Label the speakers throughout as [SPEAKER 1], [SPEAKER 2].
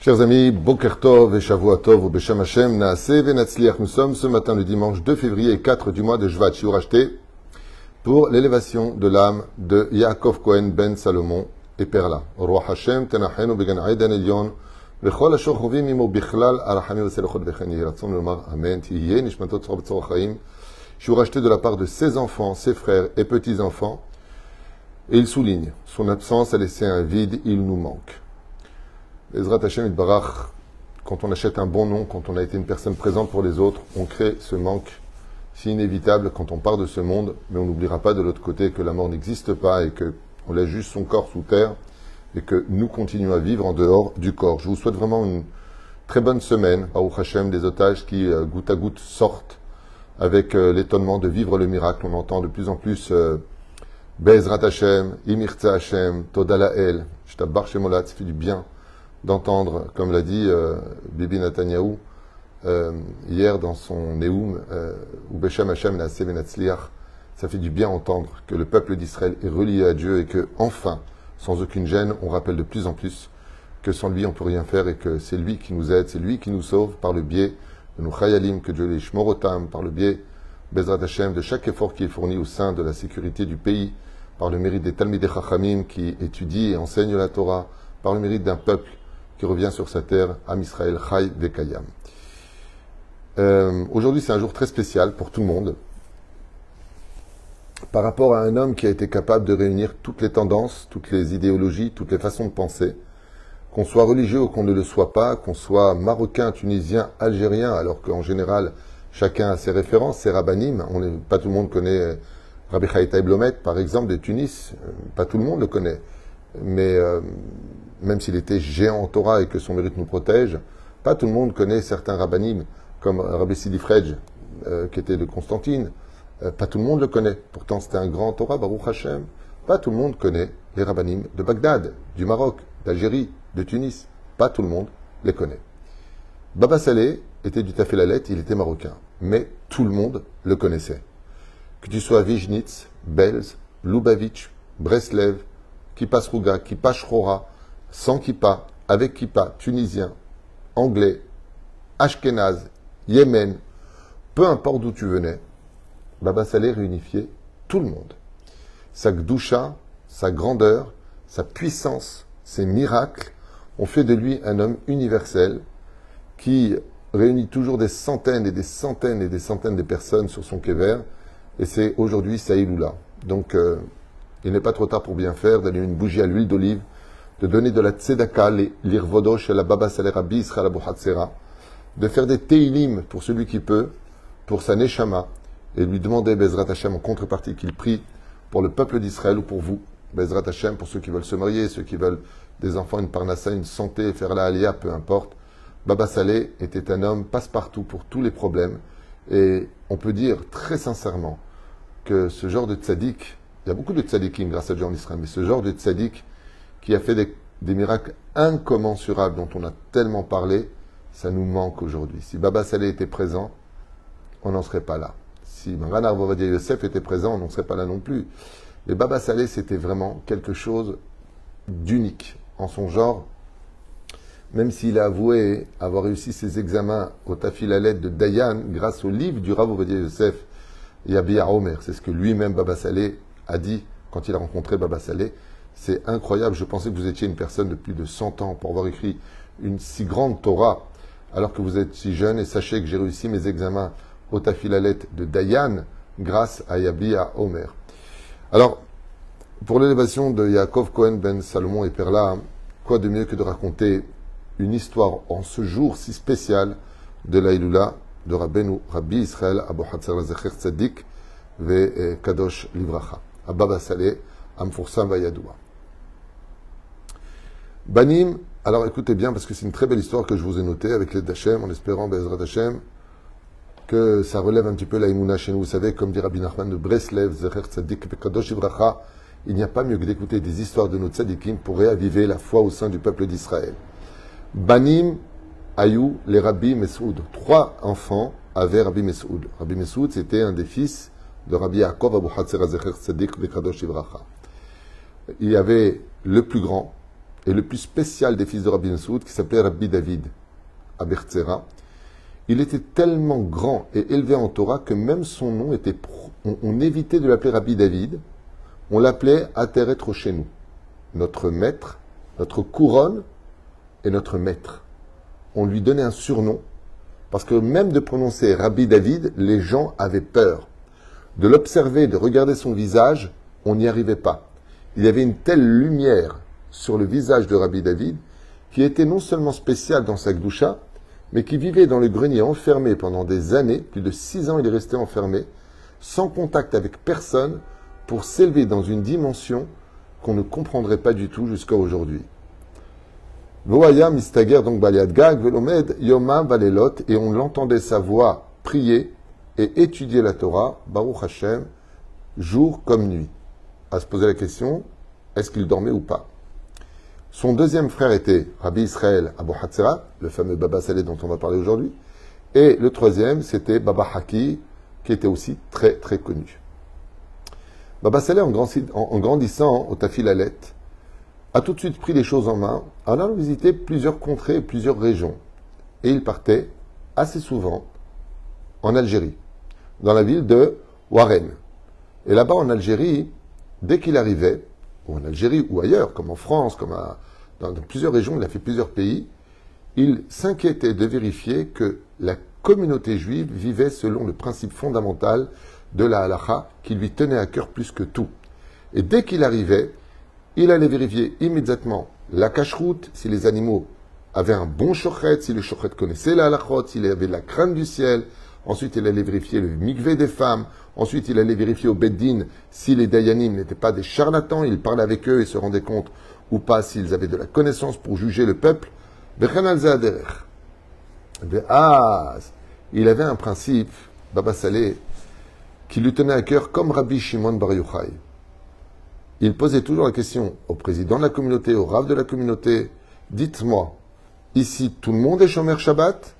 [SPEAKER 1] Chers amis, Boker Tov et Shavua Tov ou Beshem Hashem, Naaseh Venatzliach. Nous sommes ce matin le dimanche 2 février 4 du mois de Shvat, Shiur acheté pour l'élévation de l'âme de Yaakov Cohen ben Salomon et Perla. Roi Hashem, Tenachenu Began Aiden Elion, Vechol Ashor Chovim Imo Bichlal, Arachami Veselechot Vechen Yiratzon Lomar Amen, Tiyeh Nishmatot Tzor B'Tzor Chaim. Shiur acheté de la part de ses enfants, ses frères et petits-enfants. Et il souligne, son absence a laissé un vide, il nous manque. Ezrat Hashem Itbarach, quand on achète un bon nom, quand on a été une personne présente pour les autres, on crée ce manque si inévitable quand on part de ce monde, mais on n'oubliera pas de l'autre côté que la mort n'existe pas et qu'on laisse juste son corps sous terre et que nous continuons à vivre en dehors du corps. Je vous souhaite vraiment une très bonne semaine. Baruch Hashem, des otages qui goutte à goutte sortent avec l'étonnement de vivre le miracle. On entend de plus en plus Be'ezrat Hashem, Imirtza Hashem, Toda La'el, Shtabar Shemolat, ça fait du bien d'entendre, comme l'a dit Bibi Netanyahou hier dans son Neum, ou Beshem Hashem Naaseh Venatzliach, ça fait du bien entendre que le peuple d'Israël est relié à Dieu et que, enfin, sans aucune gêne, on rappelle de plus en plus que sans lui on peut rien faire et que c'est lui qui nous aide, c'est lui qui nous sauve par le biais de nos chayalim, que Dieu les shmorotam, par le biais, Bezrat Hashem, de chaque effort qui est fourni au sein de la sécurité du pays, par le mérite des Talmidei Chachamim qui étudient et enseignent la Torah, par le mérite d'un peuple qui revient sur sa terre, Am Israël, Chai Vekayam. Aujourd'hui, c'est un jour très spécial pour tout le monde, par rapport à un homme qui a été capable de réunir toutes les tendances, toutes les idéologies, toutes les façons de penser, qu'on soit religieux ou qu'on ne le soit pas, qu'on soit marocain, tunisien, algérien, alors qu'en général, chacun a ses références, ses rabbanim. Pas tout le monde connaît Rabbi Chaïta Iblomet, par exemple, de Tunis. Pas tout le monde le connaît. Mais même s'il était géant en Torah et que son mérite nous protège, pas tout le monde connaît certains rabbanim, comme Rabbi Sidi Frej, qui était de Constantine. Pas tout le monde le connaît. Pourtant, c'était un grand Torah, Baruch Hashem. Pas tout le monde connaît les rabbanim de Bagdad, du Maroc, d'Algérie, de Tunis. Pas tout le monde les connaît. Baba Saleh était du Tafelalet, il était marocain. Mais tout le monde le connaissait. Que tu sois Vijnitz, Belz, Lubavitch, Breslev, Kippa Sruga, Kippa Shrora, sans Kippa, avec Kippa, tunisien, anglais, ashkénaze, Yémen, peu importe d'où tu venais, Baba Saleh réunifiait tout le monde. Sa gdoucha, sa grandeur, sa puissance, ses miracles ont fait de lui un homme universel qui réunit toujours des centaines et des centaines et des centaines de personnes sur son kéver, et c'est aujourd'hui sa Iloula. Donc, il n'est pas trop tard pour bien faire, d'allumer une bougie à l'huile d'olive, de donner de la tzedaka, l'irvodosh, la Baba Saleh Rabbi Israël Abu Hatzera, de faire des teilim pour celui qui peut, pour sa neshama, et lui demander Bezrat Hashem en contrepartie qu'il prie pour le peuple d'Israël ou pour vous, Bezrat Hashem pour ceux qui veulent se marier, ceux qui veulent des enfants, une parnassa, une santé, faire la aliyah, peu importe. Baba Saleh était un homme passe-partout pour tous les problèmes, et on peut dire très sincèrement que ce genre de tzaddik, il y a beaucoup de tzaddikim grâce à Dieu en Israël, mais ce genre de tzaddik qui a fait des miracles incommensurables dont on a tellement parlé, ça nous manque aujourd'hui. Si Baba Saleh était présent, on n'en serait pas là. Si Maran Arvovadia Yosef était présent, on n'en serait pas là non plus. Mais Baba Saleh, c'était vraiment quelque chose d'unique en son genre, même s'il a avoué avoir réussi ses examens au Tafilalet de Dayan grâce au livre du Rav Ovadia Yosef, Yabi Omer. C'est ce que lui-même Baba Saleh a dit quand il a rencontré Baba Saleh. C'est incroyable, je pensais que vous étiez une personne de plus de 100 ans pour avoir écrit une si grande Torah, alors que vous êtes si jeune, et sachez que j'ai réussi mes examens au Tafilalet de Dayan grâce à Yabi Omer. Alors, pour l'élévation de Yaakov Cohen ben Salomon et Perla, quoi de mieux que de raconter une histoire en ce jour si spécial de la Iloula de Rabbeinu Rabbi Israël Abu Hatzera Zecher Tzadik ve Kadosh Livracha. Baba Saleh Amfoursam Vayadoua. Banim, alors écoutez bien parce que c'est une très belle histoire que je vous ai notée avec l'aide d'Hachem, en espérant Bezrat Hashem que ça relève un petit peu la Imouna chez nous. Vous savez, comme dit Rabbi Nachman de Breslev, Zecher Tzadik ve Kadosh Livracha, il n'y a pas mieux que d'écouter des histoires de nos tzadikim pour réaviver la foi au sein du peuple d'Israël. Banim Ayou, les Rabbi Mesoud. 3 enfants avaient Rabbi Mesoud. Rabbi Mesoud, c'était un des fils de Rabbi Yaakov Abu Hatzera Zecher Tzadik ve Kadosh Livracha. Il y avait le plus grand, et le plus spécial des fils de Rabbi Messoud, qui s'appelait Rabbi David, à Bertzera, il était tellement grand et élevé en Torah que même son nom était... On évitait de l'appeler Rabbi David, on l'appelait Ateret Roshenu, notre maître, notre couronne et notre maître. On lui donnait un surnom, parce que même de prononcer Rabbi David, les gens avaient peur. De l'observer, de regarder son visage, on n'y arrivait pas. Il y avait une telle lumière sur le visage de Rabbi David, qui était non seulement spécial dans sa Gdoucha, mais qui vivait dans le grenier enfermé pendant des années, plus de 6 ans il est resté enfermé, sans contact avec personne, pour s'élever dans une dimension qu'on ne comprendrait pas du tout jusqu'à aujourd'hui. Voaya mistager donc baliad gag velomed yomam valelot, et on l'entendait sa voix prier et étudier la Torah, Baruch Hashem, jour comme nuit. À se poser la question, est-ce qu'il dormait ou pas? Son deuxième frère était Rabbi Israël Abu Hatzera, le fameux Baba Saleh dont on va parler aujourd'hui, et le troisième c'était Baba Haki, qui était aussi très très connu. Baba Saleh, en grandissant au Tafilalet, a tout de suite pris les choses en main en allant visiter plusieurs contrées, plusieurs régions. Et il partait assez souvent en Algérie, dans la ville de Warren. Et là-bas en Algérie, dès qu'il arrivait, ou en Algérie ou ailleurs, comme en France, dans plusieurs régions, il a fait plusieurs pays, il s'inquiétait de vérifier que la communauté juive vivait selon le principe fondamental de la halakha qui lui tenait à cœur plus que tout. Et dès qu'il arrivait, il allait vérifier immédiatement la cacheroute, si les animaux avaient un bon shochet, si le shochet connaissait la halachot, s'il avait de la crainte du ciel. Ensuite, il allait vérifier le mikvé des femmes. Ensuite, il allait vérifier au beddin si les dayanim n'étaient pas des charlatans. Il parlait avec eux et se rendait compte ou pas s'ils avaient de la connaissance pour juger le peuple. Il avait un principe, Baba Saleh, qui lui tenait à cœur comme Rabbi Shimon Bar Yochai. Il posait toujours la question au président de la communauté, au rav de la communauté, dites-moi, ici tout le monde est Shomer Shabbat?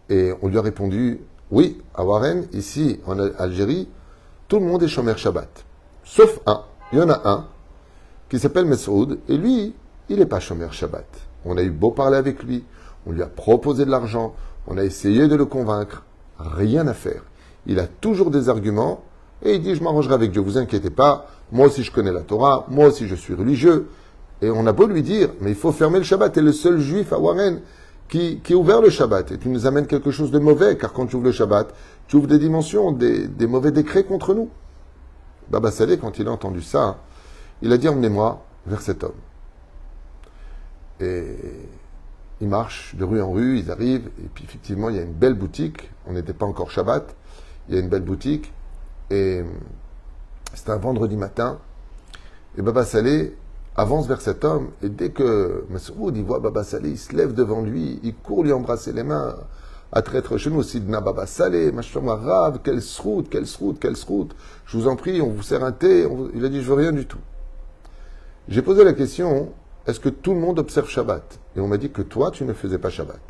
[SPEAKER 1] Et on lui a répondu, oui, à Warren, ici en Algérie, tout le monde est Shomer Shabbat. Sauf un, il y en a un, qui s'appelle Messoud, et lui, il n'est pas Shomer Shabbat. On a eu beau parler avec lui, on lui a proposé de l'argent, on a essayé de le convaincre, rien à faire. Il a toujours des arguments, et il dit, je m'arrangerai avec Dieu, vous inquiétez pas, moi aussi je connais la Torah, moi aussi je suis religieux. Et on a beau lui dire, mais il faut fermer le Shabbat, tu es le seul juif à Warren qui a ouvert le Shabbat. Et tu nous amènes quelque chose de mauvais, car quand tu ouvres le Shabbat, tu ouvres des dimensions, des mauvais décrets contre nous. Baba Saleh, quand il a entendu ça, il a dit, emmenez-moi vers cet homme. Et ils marchent de rue en rue, ils arrivent, et puis effectivement, il y a une belle boutique, on n'était pas encore Shabbat, il y a une belle boutique, et c'était un vendredi matin, et Baba Saleh avance vers cet homme, et dès que Messoud, il voit Baba Saleh, il se lève devant lui, il court lui embrasser les mains, à traître chez nous, Sidna Baba Saleh, Mashama Rav, quelle sroute, je vous en prie, on vous sert un thé, il a dit, je veux rien du tout. J'ai posé la question, est-ce que tout le monde observe Shabbat? Et on m'a dit que toi, tu ne faisais pas Shabbat.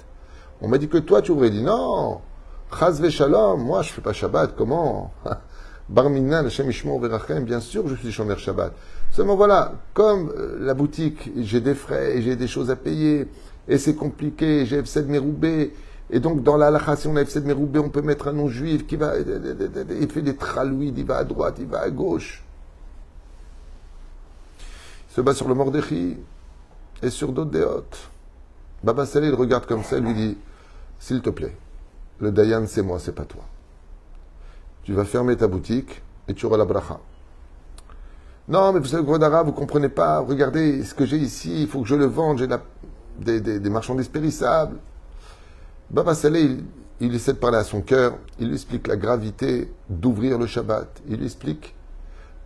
[SPEAKER 1] On m'a dit que toi, tu ouvrais, dit non, Chaz Shalom, moi, je ne fais pas Shabbat, comment? Bar Minna, Hashem Ishmo Verachem, bien sûr, je suis Shomer Shabbat. Seulement voilà, comme la boutique, j'ai des frais, j'ai des choses à payer, et c'est compliqué, j'ai F7 Meroubé, et donc dans la halakha, si on a F7 Meroubé, on peut mettre un non-juif qui va, il fait des tralouis, il va à droite, il va à gauche. Il se bat sur le Mordechai, et sur d'autres déotes. Baba Saleh, il regarde comme ça, il lui dit, s'il te plaît, le Dayan, c'est moi, c'est pas toi. Tu vas fermer ta boutique et tu auras la bracha. Non, mais vous savez, Grodara, vous comprenez pas. Regardez ce que j'ai ici, il faut que je le vende, j'ai des marchandises périssables. Baba Saleh, il essaie de parler à son cœur, il lui explique la gravité d'ouvrir le Shabbat. Il lui explique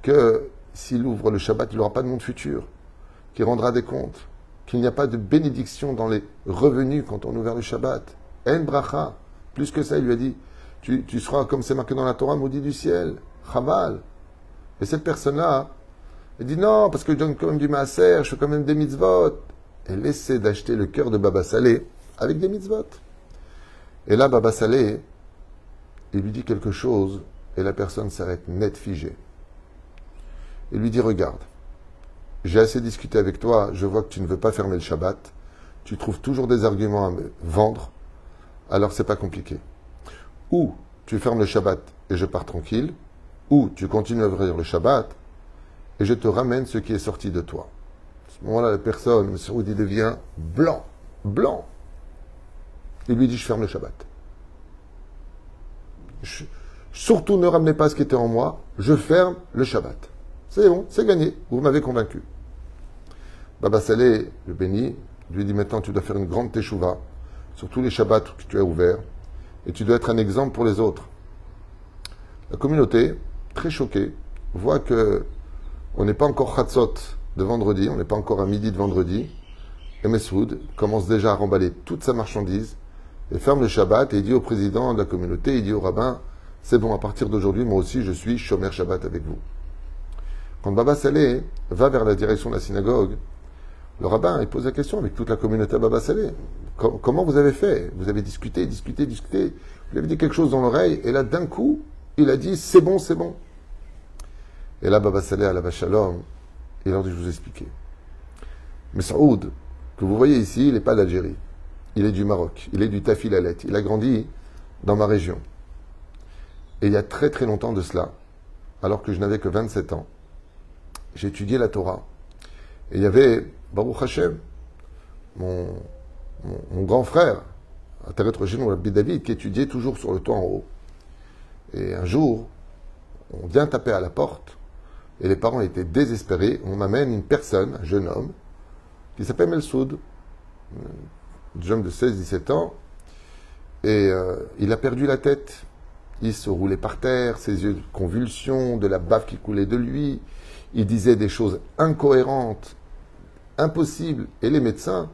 [SPEAKER 1] que s'il ouvre le Shabbat, il n'aura pas de monde futur, qu'il rendra des comptes, qu'il n'y a pas de bénédiction dans les revenus quand on ouvre le Shabbat. En bracha. Plus que ça, il lui a dit, tu seras, comme c'est marqué dans la Torah, maudit du ciel. Chaval. Et cette personne-là, elle dit non, parce que je donne quand même du maaser, je fais quand même des mitzvot. Elle essaie d'acheter le cœur de Baba Saleh avec des mitzvot. Et là, Baba Saleh, il lui dit quelque chose, et la personne s'arrête net figée. Il lui dit, regarde, j'ai assez discuté avec toi, je vois que tu ne veux pas fermer le Shabbat, tu trouves toujours des arguments à me vendre, alors c'est pas compliqué. Ou tu fermes le Shabbat et je pars tranquille, ou tu continues à ouvrir le Shabbat et je te ramène ce qui est sorti de toi. À ce moment-là, la personne, M. Saoudi devient blanc, blanc. Il lui dit, je ferme le Shabbat. Surtout ne ramenez pas ce qui était en moi, je ferme le Shabbat. C'est bon, c'est gagné, vous m'avez convaincu. Baba Saleh, le béni, lui dit maintenant tu dois faire une grande teshuva sur tous les Shabbats que tu as ouverts et tu dois être un exemple pour les autres. La communauté, très choquée, voit que on n'est pas encore Chatzot de vendredi, on n'est pas encore à midi de vendredi, et Messoud commence déjà à remballer toute sa marchandise et ferme le Shabbat et il dit au président de la communauté, il dit au rabbin, c'est bon, à partir d'aujourd'hui, moi aussi je suis Shomer Shabbat avec vous. Quand Baba Saleh va vers la direction de la synagogue, le rabbin il pose la question avec toute la communauté Baba Saleh. Comment vous avez fait? Vous avez discuté, discuté, discuté. Vous avez dit quelque chose dans l'oreille et là d'un coup, il a dit c'est bon, c'est bon. Et là Baba Saleh à la Shalom, il leur dit je vous expliquer. Mais Saoud, que vous voyez ici, il n'est pas d'Algérie. Il est du Maroc, il est du Tafilalet. Il a grandi dans ma région. Et il y a très très longtemps de cela, alors que je n'avais que 27 ans, j'ai étudié la Torah. Et il y avait Baruch Hashem, mon grand frère, à Taret Rochino, Rabbi David, qui étudiait toujours sur le toit en haut. Et un jour, on vient taper à la porte, et les parents étaient désespérés. On m'amène une personne, un jeune homme, qui s'appelle Melsoud, un jeune de 16-17 ans, et il a perdu la tête. Il se roulait par terre, ses yeux de convulsions, de la bave qui coulait de lui. Il disait des choses incohérentes, impossibles. Et les médecins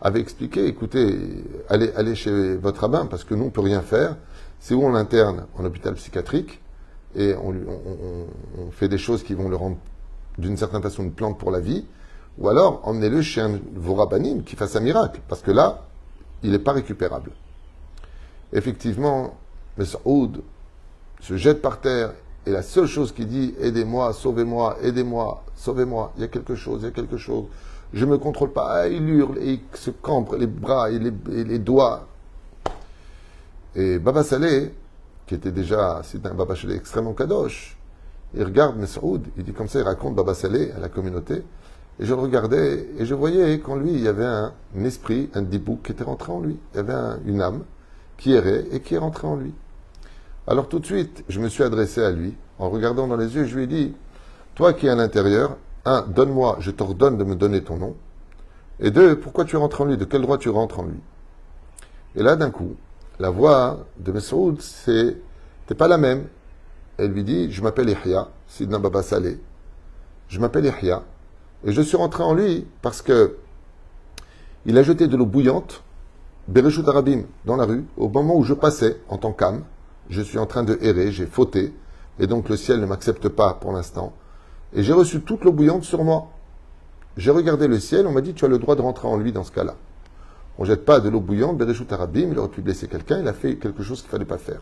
[SPEAKER 1] avaient expliqué, écoutez, allez chez votre rabbin, parce que nous, on ne peut rien faire. C'est où on l'interne en hôpital psychiatrique, et on fait des choses qui vont le rendre, d'une certaine façon, une plante pour la vie. Ou alors, emmenez-le chez un de vos rabbinim qui fasse un miracle, parce que là, il n'est pas récupérable. Effectivement, mais Saoud se jette par terre et la seule chose qu'il dit, aidez-moi, sauvez-moi, aidez-moi, sauvez-moi, il y a quelque chose, je ne me contrôle pas. Ah, il hurle et il se cambre les bras et les doigts. Et Baba Saleh, qui était déjà, c'est un Baba Saleh extrêmement kadosh, il regarde Saoud, il dit comme ça, il raconte Baba Saleh à la communauté, et je le regardais et je voyais qu'en lui, il y avait un esprit, un dibouk qui était rentré en lui. Il y avait une âme qui errait et qui est rentrée en lui. Alors tout de suite, je me suis adressé à lui, en regardant dans les yeux, je lui ai dit, toi qui es à l'intérieur, un, donne-moi, je t'ordonne de me donner ton nom, et deux, pourquoi tu rentres en lui, de quel droit tu rentres en lui? Et là, d'un coup, la voix de Messoud, c'était pas la même. Elle lui dit, je m'appelle Yahya, Sidna Baba Saleh, je m'appelle Yahya, et je suis rentré en lui parce que il a jeté de l'eau bouillante, Bereshut Arabim, dans la rue, au moment où je passais en tant qu'âme. Je suis en train de errer, j'ai fauté, et donc le ciel ne m'accepte pas pour l'instant. Et j'ai reçu toute l'eau bouillante sur moi. J'ai regardé le ciel, on m'a dit, tu as le droit de rentrer en lui dans ce cas-là. On ne jette pas de l'eau bouillante, Bereshut Arabim, il aurait pu blesser quelqu'un, il a fait quelque chose qu'il ne fallait pas faire.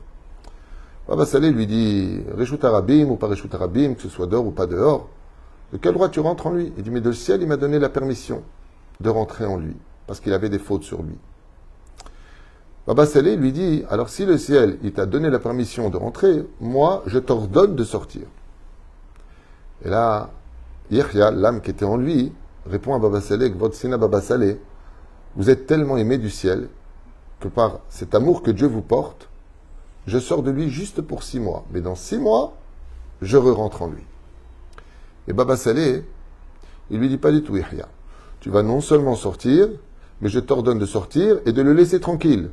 [SPEAKER 1] Baba Saleh lui dit, Reshut Arabim ou pas Reshut Arabim, que ce soit dehors ou pas dehors, de quel droit tu rentres en lui? Il dit, mais de le ciel, il m'a donné la permission de rentrer en lui, parce qu'il avait des fautes sur lui. Baba Saleh lui dit, alors si le ciel, il t'a donné la permission de rentrer, moi, je t'ordonne de sortir. Et là, Yahya, l'âme qui était en lui, répond à Baba Saleh, votre Sina Baba Saleh, vous êtes tellement aimé du ciel, que par cet amour que Dieu vous porte, je sors de lui juste pour 6 mois. Mais dans 6 mois, je re-rentre en lui. Et Baba Saleh, il lui dit pas du tout, Yahya, tu vas non seulement sortir, mais je t'ordonne de sortir et de le laisser tranquille.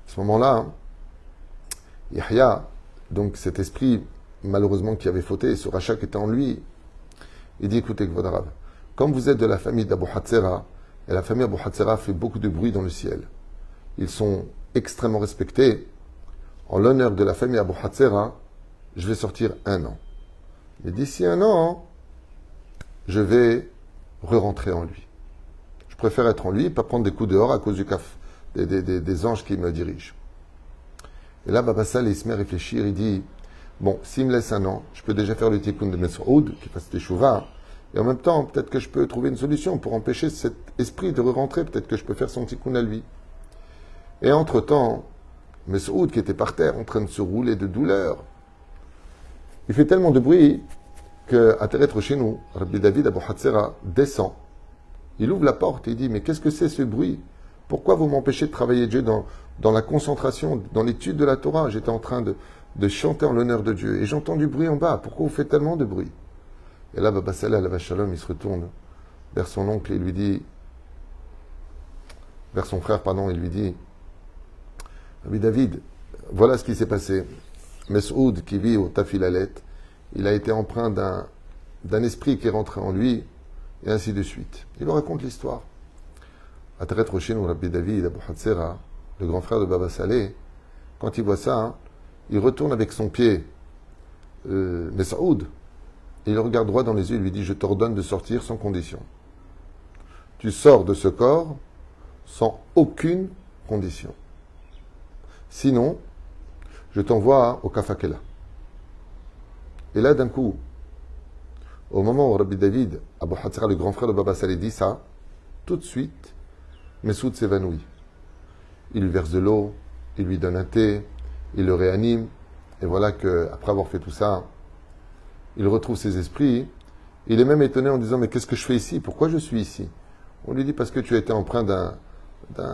[SPEAKER 1] À ce moment-là, Yahya, donc cet esprit, malheureusement, qui avait fauté, ce rachat qui était en lui, il dit, écoutez, Kvodarav, comme vous êtes de la famille d'Abu Hatzera, et la famille Abu Hatzera fait beaucoup de bruit dans le ciel, ils sont extrêmement respectés, en l'honneur de la famille Abu Hatzera, je vais sortir 1 an. Mais d'ici 1 an, je vais re-rentrer en lui. Je préfère être en lui et pas prendre des coups dehors à cause du des anges qui me dirigent. Et là, Baba Saleh, il se met à réfléchir, il dit, bon, s'il me laisse 1 an, je peux déjà faire le tikkun de Messoud, qui fasse teshuva, Et en même temps, peut-être que je peux trouver une solution pour empêcher cet esprit de re-rentrer. Peut-être que je peux faire son tikkun à lui. Et entre-temps, Mesoud, qui était par terre, en train de se rouler de douleur, il fait tellement de bruit qu'à terre chez nous, Rabbi David Abu Hatzera descend. Il ouvre la porte et il dit, mais qu'est-ce que c'est ce bruit? Pourquoi vous m'empêchez de travailler Dieu dans la concentration, dans l'étude de la Torah? J'étais en train de chanter en l'honneur de Dieu et j'entends du bruit en bas. Pourquoi vous faites tellement de bruit? Et là, Baba Saleh, Alava Shalom, il se retourne vers son oncle et il lui dit, vers son frère, pardon, il lui dit, Rabbi David, voilà ce qui s'est passé. Mesoud, qui vit au Tafilalet, il a été empreint d'un esprit qui est rentré en lui, et ainsi de suite. Il lui raconte l'histoire. Ateret Roshin ou Rabbi David, Abu Hatzera, le grand frère de Baba Saleh, quand il voit ça, hein, il retourne avec son pied, Mesoud, et il le regarde droit dans les yeux et lui dit, je t'ordonne de sortir sans condition. Tu sors de ce corps sans aucune condition. Sinon, je t'envoie au Kafakela. Et là, d'un coup, au moment où Rabbi David, Abu Hatzera, le grand frère de Baba Saleh, dit ça, tout de suite, Mesoud s'évanouit. Il lui verse de l'eau, il lui donne un thé, il le réanime, et voilà qu'après avoir fait tout ça, il retrouve ses esprits. Il est même étonné en disant, mais qu'est-ce que je fais ici? Pourquoi je suis ici? On lui dit, parce que tu as été empreint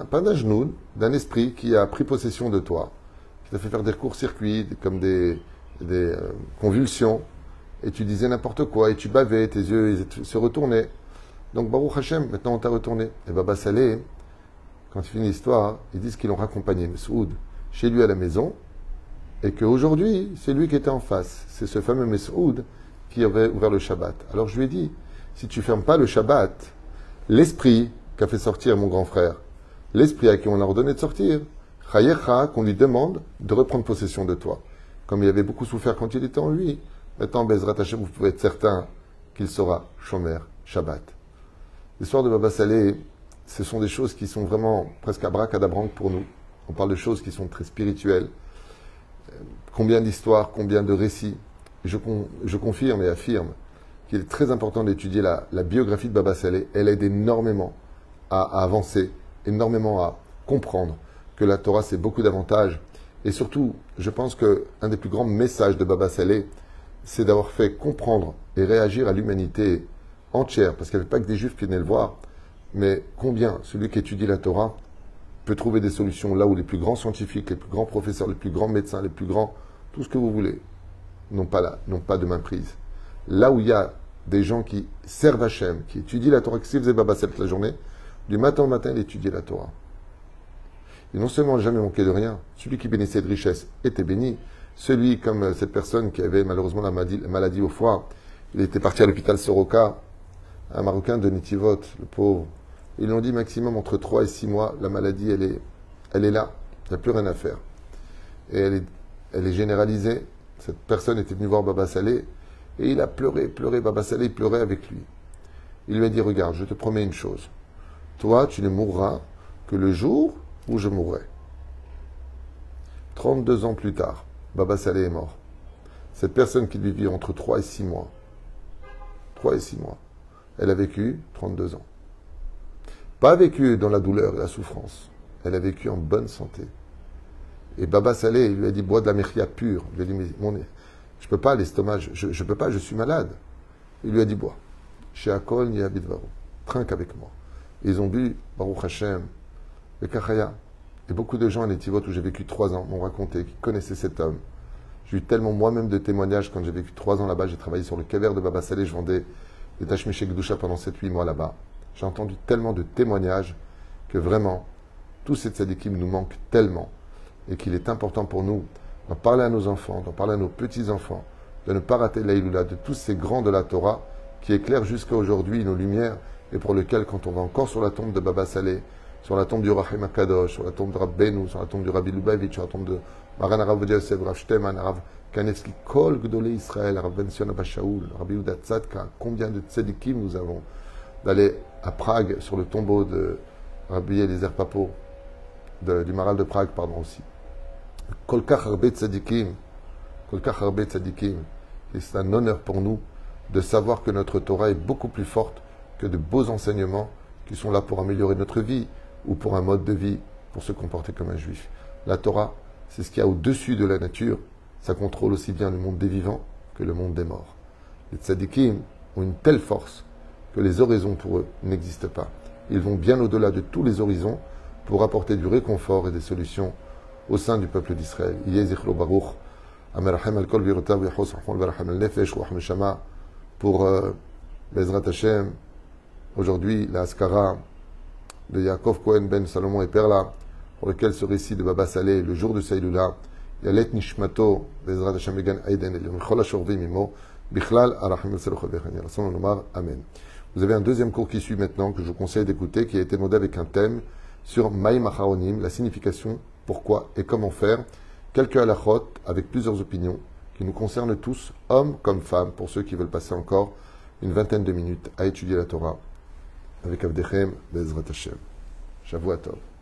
[SPEAKER 1] pas d'un genou, d'un esprit qui a pris possession de toi, qui t'a fait faire des courts-circuits, comme des convulsions, et tu disais n'importe quoi, et tu bavais, tes yeux ils se retournaient. Donc Baruch Hashem, maintenant on t'a retourné. Et Baba Saleh, quand il finit l'histoire, ils disent qu'ils l'ont raccompagné, Mesoud, chez lui à la maison, et qu'aujourd'hui, c'est lui qui était en face. C'est ce fameux Mesoud qui avait ouvert le Shabbat. Alors je lui ai dit, si tu fermes pas le Shabbat, l'esprit qu'a fait sortir mon grand frère, l'esprit à qui on a ordonné de sortir, Chayecha, qu'on lui demande de reprendre possession de toi. Comme il avait beaucoup souffert quand il était en lui, maintenant, Bezrat Hashem, vous pouvez être certain qu'il sera Shomer Shabbat. L'histoire de Baba Saleh, ce sont des choses qui sont vraiment presque abracadabrantes pour nous. On parle de choses qui sont très spirituelles. Combien d'histoires, combien de récits. Je confirme et affirme qu'il est très important d'étudier la biographie de Baba Saleh. Elle aide énormément à avancer, énormément à comprendre que la Torah, c'est beaucoup d'avantages. Et surtout, je pense qu'un des plus grands messages de Baba Saleh, c'est d'avoir fait comprendre et réagir à l'humanité entière, parce qu'il n'y avait pas que des juifs qui venaient le voir, mais combien celui qui étudie la Torah peut trouver des solutions là où les plus grands scientifiques, les plus grands professeurs, les plus grands médecins, les plus grands, tout ce que vous voulez, n'ont pas de main prise. Là où il y a des gens qui servent Hachem, qui étudient la Torah, qui faisait Baba Saleh toute la journée, du matin au matin, il étudiait la Torah. Et non seulement jamais manqué de rien, celui qui bénissait de richesse était béni, celui comme cette personne qui avait malheureusement la maladie au foie, il était parti à l'hôpital Soroka, un Marocain de Netivot, le pauvre. Ils l'ont dit maximum entre 3 et 6 mois, la maladie elle est là, il n'y a plus rien à faire. Et elle est généralisée. Cette personne était venue voir Baba Saleh et il a pleuré, Baba Saleh il pleurait avec lui. Il lui a dit, regarde, je te promets une chose, toi tu ne mourras que le jour où je mourrai. 32 ans plus tard, Baba Saleh est mort. Cette personne qui vivait entre 3 et 6 mois, elle a vécu 32 ans. Pas vécu dans la douleur et la souffrance, elle a vécu en bonne santé. Et Baba Saleh, il lui a dit, bois de la mechia pure. Il lui a dit, mais je peux pas, l'estomac, je peux pas, je suis malade. Il lui a dit, bois. Chez Akol, ni Abidvaru. Trinque avec moi. Ils ont bu, Baruch Hashem, le Kachaya. Et beaucoup de gens à Netivot, où j'ai vécu 3 ans, m'ont raconté qu'ils connaissaient cet homme. J'ai eu tellement moi-même de témoignages quand j'ai vécu 3 ans là-bas. J'ai travaillé sur le kever de Baba Saleh, je vendais des tachmichés Gdusha pendant 7-8 mois là-bas. J'ai entendu tellement de témoignages que vraiment, tous ces tzadikim nous manquent tellement. Et qu'il est important pour nous d'en parler à nos enfants, d'en parler à nos petits-enfants, de ne pas rater l'Aïloula, de tous ces grands de la Torah qui éclairent jusqu'à aujourd'hui nos lumières et pour lesquels, quand on va encore sur la tombe de Baba Saleh, sur la tombe du Rahim Akadosh, sur la tombe de Rabbeinu, sur la tombe du Rabbi Lubavitch, sur la tombe de Maran Arav Yosef, Rav Shteman, Rav Kanevski, Kol Gdolé Israël, Rav Ben Sion Abba Shaul, Rabbi Yehuda Tzadka, combien de tzadikim nous avons d'aller à Prague sur le tombeau de Rabbi Eliezer Papo, du Maral de Prague, pardon aussi. Kol Kach Harbe Tzadikim, et c'est un honneur pour nous de savoir que notre Torah est beaucoup plus forte que de beaux enseignements qui sont là pour améliorer notre vie ou pour un mode de vie, pour se comporter comme un juif. La Torah, c'est ce qu'il y a au-dessus de la nature. Ça contrôle aussi bien le monde des vivants que le monde des morts. Les tzadikim ont une telle force que les horizons pour eux n'existent pas. Ils vont bien au-delà de tous les horizons pour apporter du réconfort et des solutions au sein du peuple d'Israël. Pour Bezrat Hashem, aujourd'hui, la Haskara de Yaakov Cohen Ben Salomon et Perla, pour lequel ce récit de Baba Saleh, le jour de Saïloula, Yalet Nishmato, Bezrat Hashem Egan Aiden, Elion Ashorvi Mimo, Bichlal Arachim Amen. Vous avez un deuxième cours qui suit maintenant, que je vous conseille d'écouter, qui a été modé avec un thème sur Maïm Acharonim, la signification, pourquoi et comment faire, quelques halachot avec plusieurs opinions, qui nous concernent tous, hommes comme femmes, pour ceux qui veulent passer encore une vingtaine de minutes à étudier la Torah avec Avdechem Bezrat Hashem. Shavuot Tov.